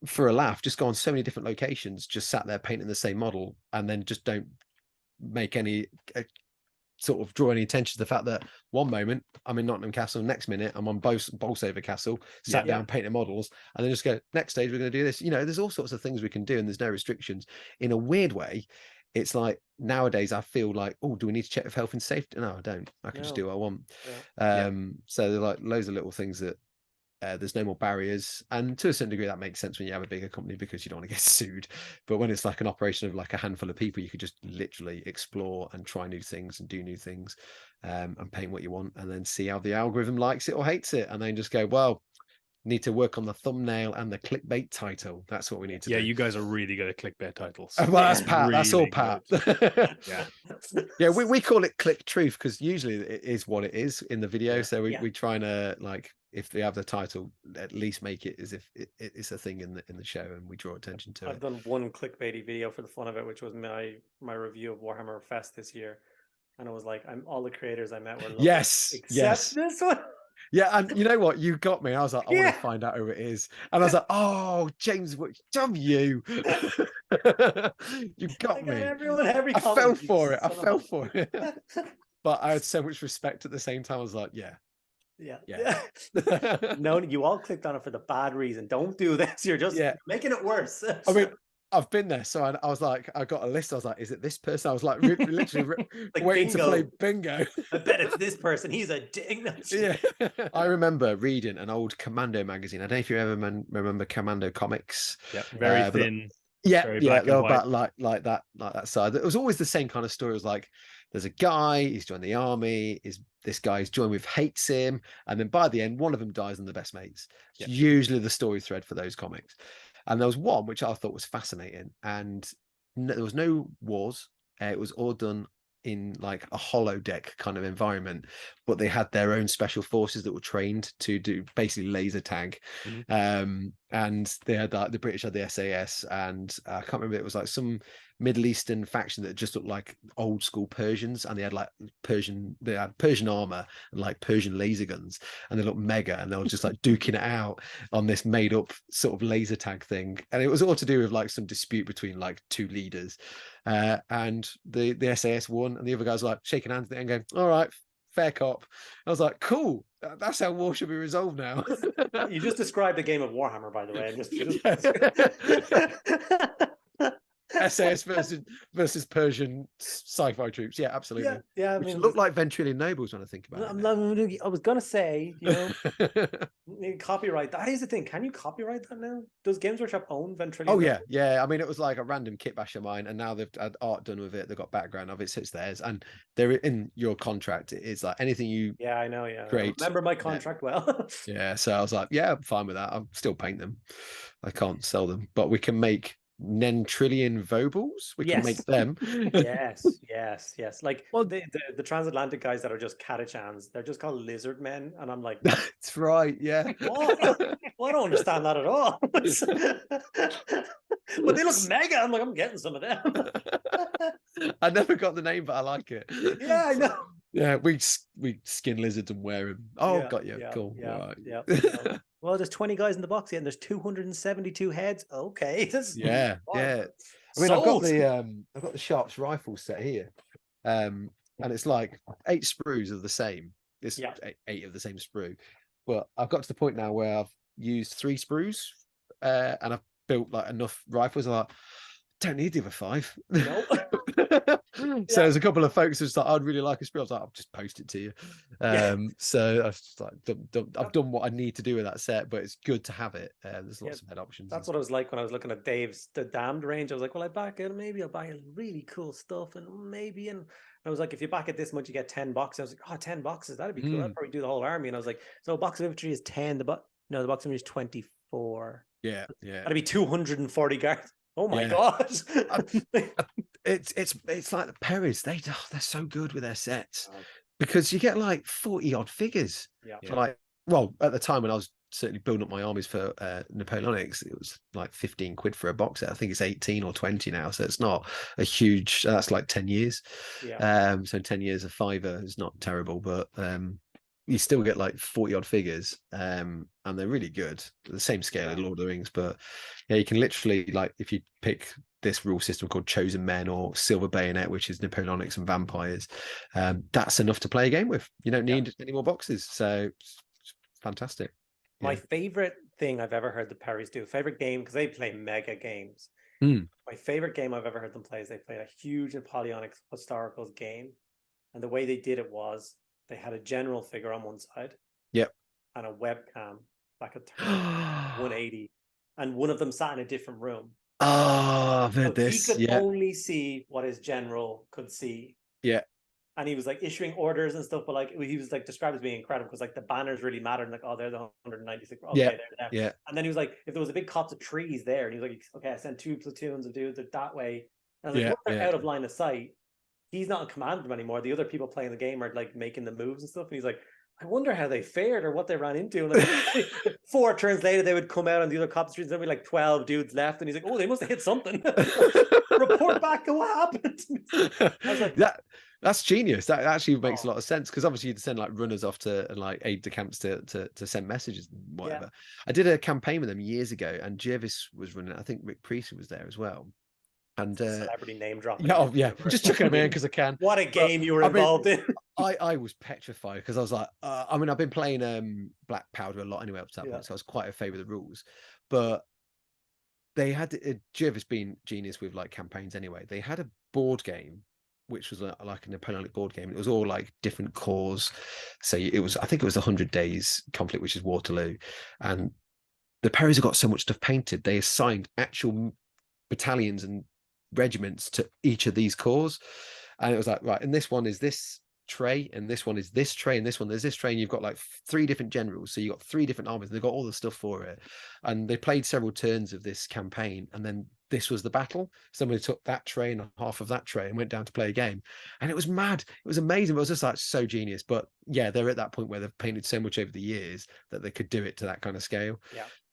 for a laugh, just go on so many different locations, just sat there painting the same model, and then just don't make any sort of draw any attention to the fact that one moment I'm in Nottingham Castle, next minute I'm on Bolsover Castle, sat down painting models, and then just go, next stage we're going to do this. You know, there's all sorts of things we can do, and there's no restrictions. In a weird way, it's like nowadays I feel like, oh, do we need to check with health and safety? No, I don't. I can just do what I want. So there are like loads of little things that there's no more barriers, and to a certain degree that makes sense when you have a bigger company because you don't want to get sued. But when it's like an operation of like a handful of people, you could just literally explore and try new things and do new things, and paint what you want, and then see how the algorithm likes it or hates it, and then just go, well, need to work on the thumbnail and the clickbait title. That's what we need to do. Yeah, you guys are really good at clickbait titles. Well, that's Pat. Really, that's all Pat. Yeah. We call it click truth because usually it is what it is in the video. So we try to, like, if they have the title, at least make it as if it's a thing in the show, and we draw attention to it. I've done one clickbaity video for the fun of it, which was my review of Warhammer Fest this year, and it was like, all the creators I met were lovely, except this one. Yeah, and you know what? You got me. I was like, I want to find out who it is. And I was like, oh, James, W. You got me. I fell for it. But I had so much respect at the same time. I was like, yeah. No, you all clicked on it for the bad reason. Don't do this. You're just making it worse. I mean, I've been there, so I was like, I got a list. I was like, is it this person? I was like, literally like waiting to play bingo. I bet it's this person. He's a ding. Yeah. I remember reading an old Commando magazine. I don't know if you ever remember Commando comics. Yeah, very thin. They're about like that side. It was always the same kind of story. It was like, there's a guy, he's joined the army, this guy he's joined with hates him, and then by the end, one of them dies and the best mates. It's usually the story thread for those comics. And there was one which I thought was fascinating, and there was no wars. It was all done in like a holodeck kind of environment, but they had their own special forces that were trained to do basically laser tag. And they had the British had the SAS, and I can't remember, it was like some Middle Eastern faction that just looked like old school Persians, and they had Persian armor and like Persian laser guns, and they looked mega, and they were just like duking it out on this made up sort of laser tag thing. And it was all to do with like some dispute between like two leaders, and the SAS won, and the other guys were like shaking hands at the end going, all right, fair cop. I was like, cool, that's how war should be resolved now. You just described a game of Warhammer, by the way. SAS versus Persian sci-fi troops. Yeah, absolutely. Yeah. I mean, look like Ventrilian nobles when I think about it. I was gonna say, copyright. That is the thing. Can you copyright that now? Does Games Workshop own Ventrilian? Oh yeah. I mean, it was like a random kitbash of mine, and now they've had art done with it. They've got background of it, so it's theirs, and they're in your contract. It's like anything you. Yeah, I know. Yeah, create. I remember my contract well. Yeah, so I was like, yeah, I'm fine with that. I'll still paint them. I can't sell them, but we can make Nentrillion Vobles. We can make them. yes. Like, well, the transatlantic guys that are just catachans, they're just called lizard men, and I'm like, that's right. Yeah. What? Well, I don't understand that at all. But they look mega. I'm like, I'm getting some of them. I never got the name, but I like it. Yeah, I know. Yeah, we skin lizards and wear them. Oh, got you. Cool. Right. Well, there's 20 guys in the box, and there's 272 heads. Okay. Yeah. I mean, I've got the Sharps rifle set here, and it's like 8 sprues of the same. It's 8 of the same sprue, But I've got to the point now where I've used 3 sprues, and I've built like enough rifles. I'm like, don't need the other 5. No. So there's a couple of folks who's like, I'd really like a sprue. I was like, I'll just post it to you. So I've just like I've done what I need to do with that set, but it's good to have it. There's lots of head options. That's what I was like when I was looking at the Damned range. I was like, well, I back it, maybe I'll buy really cool stuff, and maybe, and I was like, if you back it this much, you get 10 boxes. I was like, oh, 10 boxes, that'd be cool. I'd probably do the whole army. And I was like, so a box of infantry is 10. The box of infantry is 24. Yeah. That'd be 240 guards. Oh my god. It's like the Perrys. They're so good with their sets, because you get like 40 odd figures. For like, well, at the time when I was certainly building up my armies for Napoleonics, it was like 15 quid for a box set. I think it's 18 or 20 now, so it's not a huge, that's like 10 years. So 10 years of fiver is not terrible, but you still get like 40 odd figures, and they're really good. The same scale as Lord of the Rings, but yeah, you can literally, like, if you pick this rule system called Chosen Men or Silver Bayonet, which is Napoleonics and vampires, that's enough to play a game with. You don't need any more boxes, so it's fantastic. My favorite thing I've ever heard the Perrys do, favorite game, because they play mega games. My favorite game I've ever heard them play is they played a huge Napoleonic Historicals game, and the way they did it was they had a general figure on one side, and a webcam back at 180, and one of them sat in a different room. Oh, I've heard this. He could only see what his general could see. And he was like issuing orders and stuff, but like he was like described as being incredible, because like the banners really mattered. And like, oh, they're the 196. Okay, they're there. And then he was like, if there was a big copse of trees there, and he was like, okay, I sent 2 platoons of dudes that way. And I was like, once they're out of line of sight, he's not in command of them anymore. The other people playing the game are like making the moves and stuff. And he's like, I wonder how they fared or what they ran into. And like 4 turns later, they would come out on the other cop streets. There'd be like 12 dudes left. And he's like, oh, they must have hit something. Report back to what happened. I was like, that's genius. That actually makes a lot of sense, because obviously you'd send like runners off to like aid de camps to send messages and whatever. I did a campaign with them years ago, and Jervis was running it. I think Rick Peachy was there as well. And celebrity name dropping. Just chucking them in because I can. What a game you were involved in. I was petrified, because I was like, I mean, I've been playing Black Powder a lot anyway up to that point, so I was quite au fait with the rules. But they had Jervis being genius with like campaigns anyway. They had a board game which was like a Napoleonic board game. It was all like different corps. So I think it was 100 Days Conflict, which is Waterloo, and the Perrys have got so much stuff painted. They assigned actual battalions and regiments to each of these corps, and it was like, right, and this one is this tray, and this one is this tray, and this one there's this tray, and you've got like 3 different generals, so you've got 3 different armies, and they've got all the stuff for it. And they played several turns of this campaign, and then this was the battle. Somebody took that tray and half of that tray and went down to play a game, and it was mad. It was amazing. It was just like so genius. But yeah, they're at that point where they've painted so much over the years that they could do it to that kind of scale.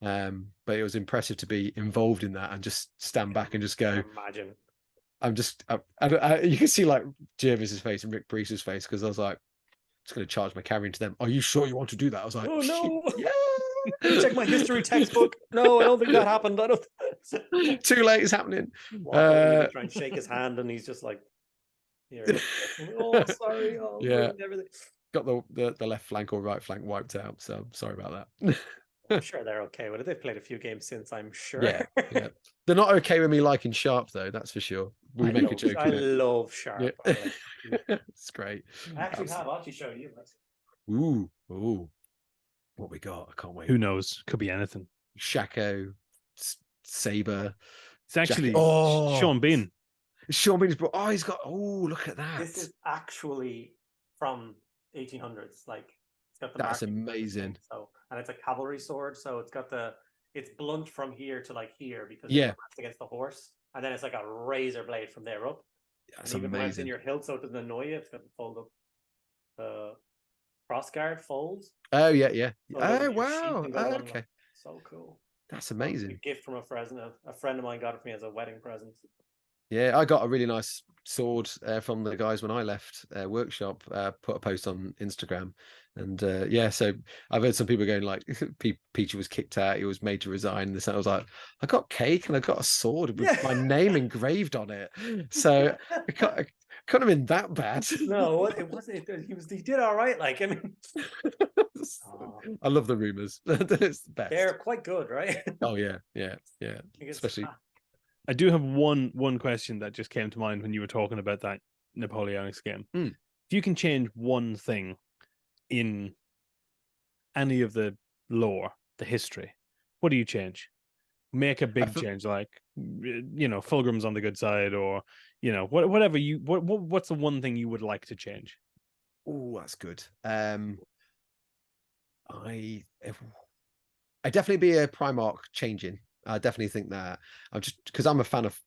But it was impressive to be involved in that and just stand back and just go, imagine. You can see like Jervis's face and Rick Priest's face, because I was like, I'm just going to charge my cavalry into them. Are you sure you want to do that? I was like, oh no. Check my history textbook. No, I don't think that happened. I don't. Too late. It's happening. Try and shake his hand, and he's just like, oh, sorry. Oh, everything. Got the left flank or right flank wiped out. So I'm sorry about that. I'm sure they're okay with it. They've played a few games since, I'm sure. Yeah. They're not okay with me liking Sharp, though. That's for sure. We make a joke. I love Sharp. It's great. I'll actually show you. Ooh. What we got? I can't wait. Who knows? Could be anything. Shaco, Saber. It's actually Sean Bean. Sean Bean's brought. Oh, he's got. Oh, look at that. This is actually from 1800s. Like, it's got the. That's amazing. So, and it's a cavalry sword. So it's got it's blunt from here to like here, because it's against the horse, and then it's like a razor blade from there up. That's amazing. When it's in your hilt, so it doesn't annoy you. It's got the fold up. Crossguard folds. Oh yeah. So oh wow. Oh, okay. So cool. That's amazing. A gift from a friend of mine got it for me as a wedding present. Yeah, I got a really nice sword from the guys when I left workshop. Put a post on Instagram, and so I've heard some people going like, Peachy was kicked out, he was made to resign. And I was like, I got cake and I got a sword with my name engraved on it. So it couldn't have been that bad. No, it wasn't. He did all right. Like, I mean, I love the rumors. It's the best. They're quite good, right? Oh yeah. Especially. I do have one question that just came to mind when you were talking about that Napoleonics game. If you can change one thing in any of the lore, the history, what do you change? Make a big change, like Fulgrim's on the good side, or whatever you. What's the one thing you would like to change? Oh, that's good. I definitely be a Primarch changing. I definitely think that. I'm just because I'm a fan of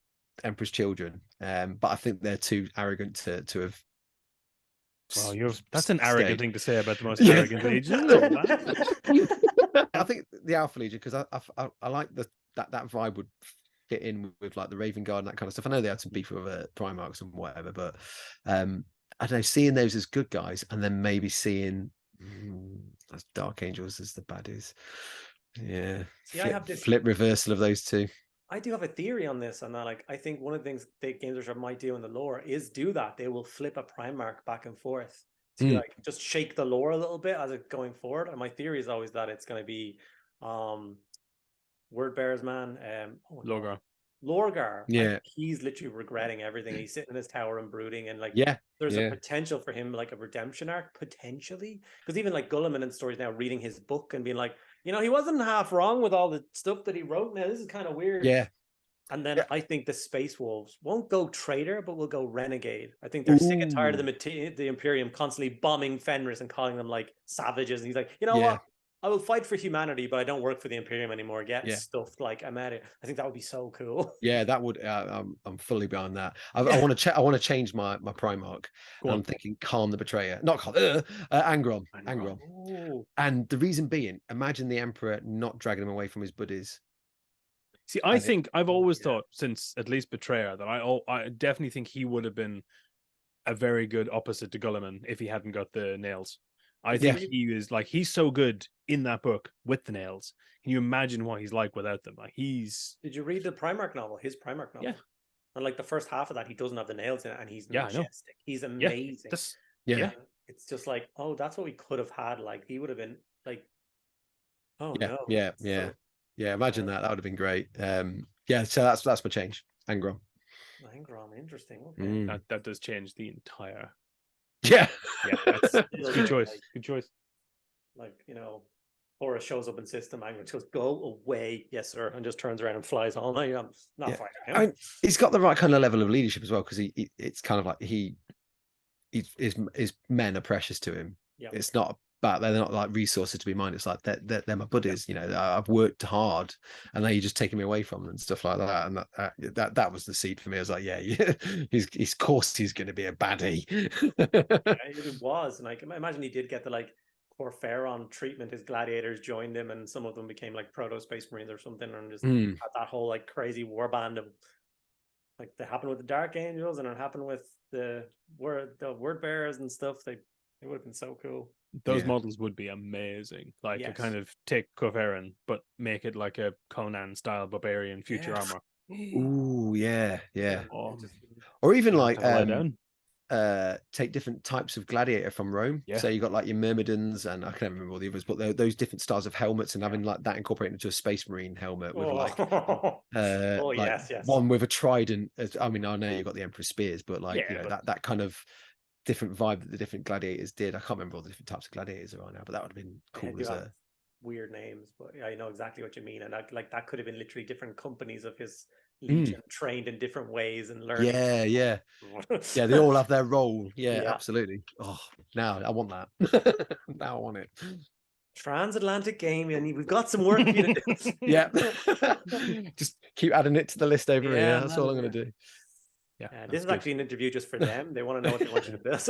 Emperor's Children, but I think they're too arrogant to have. Well, that's an arrogant thing to say about the most arrogant legion. I think the Alpha Legion, because I like that vibe would fit in with like the Raven Guard and that kind of stuff. I know they had some beef with Primarchs and whatever, but I don't know, seeing those as good guys and then maybe seeing as Dark Angels as the baddies. Yeah. See, I have this flip reversal of those two. I do have a theory on this, and that like I think one of the things that Games Workshop might do in the lore is do that. They will flip a Primarch back and forth to like just shake the lore a little bit as it's going forward. And my theory is always that it's going to be Word Bearer's man, Lorgar. Yeah, like, he's literally regretting everything. He's sitting in his tower and brooding, and like there's a potential for him, like a redemption arc potentially, because even like Gulliman in stories now reading his book and being like, he wasn't half wrong with all the stuff that he wrote. Now this is kind of weird. And then I think the Space Wolves won't go traitor, but will go renegade. I think they're sick and tired of the Imperium constantly bombing Fenris and calling them like savages. And he's like, what? I will fight for humanity, but I don't work for the Imperium anymore. Get stuffed like I'm at it. I think that would be so cool. Yeah, that would. I'm fully behind that. I want to. I want to change my Primarch. I'm thinking Calm the Betrayer, not Calm. Angron. Ooh. And the reason being, imagine the Emperor not dragging him away from his buddies. See, I think I've always thought, since at least Betrayer, that I definitely think he would have been a very good opposite to Gulliman if he hadn't got the nails. I think he is like, he's so good in that book with the nails. Can you imagine what he's like without them? Like Did you read the Primarch novel? His Primarch novel? Yeah. And like the first half of that, he doesn't have the nails in it, and he's majestic. He's amazing. Yeah. It's just like, that's what we could have had. Like he would have been like, Imagine that. That would have been great. So that's my change. Angron, interesting. Okay. That does change the entire. That's good choice. Good choice. Like, Horus shows up in system, Angron just go away, yes sir, and just turns around and flies all night. I'm not fighting him. He's got the right kind of level of leadership as well, because it's kind of like his men are precious to him. It's not about, they're not like resources to be mined. It's like they're my buddies. I've worked hard, and now you're just taking me away from them and stuff like that. And that was the seed for me. I was like, he's course he's going to be a baddie. It was, and I can imagine he did get the like Corferon treatment. His gladiators joined him, and some of them became like proto Space Marines or something, and just had that whole like crazy warband of like that happened with the Dark Angels, and it happened with the Word Bearers and stuff. It would have been so cool. Those models would be amazing. Like to kind of take Corferon, but make it like a Conan style barbarian future armor. Ooh, yeah. Or even like take different types of gladiator from Rome. So you got like your Myrmidons, and I can't remember all the others, but those different styles of helmets, and having like that incorporated into a Space Marine helmet with one with a trident. I mean, I know you got the Emperor's spears, but like that kind of different vibe that the different gladiators did. I can't remember all the different types of gladiators there are now, but that would have been cool as a weird names. But I know exactly what you mean, and that could have been literally different companies of his legion trained in different ways and learning. They all have their role. Absolutely. Oh, now I want that. Now I want it. Transatlantic gaming. We've got some work for you to do. Just keep adding it to the list over here. That's all I'm going to do. This is actually an interview just for them. They want to know what they want you to build.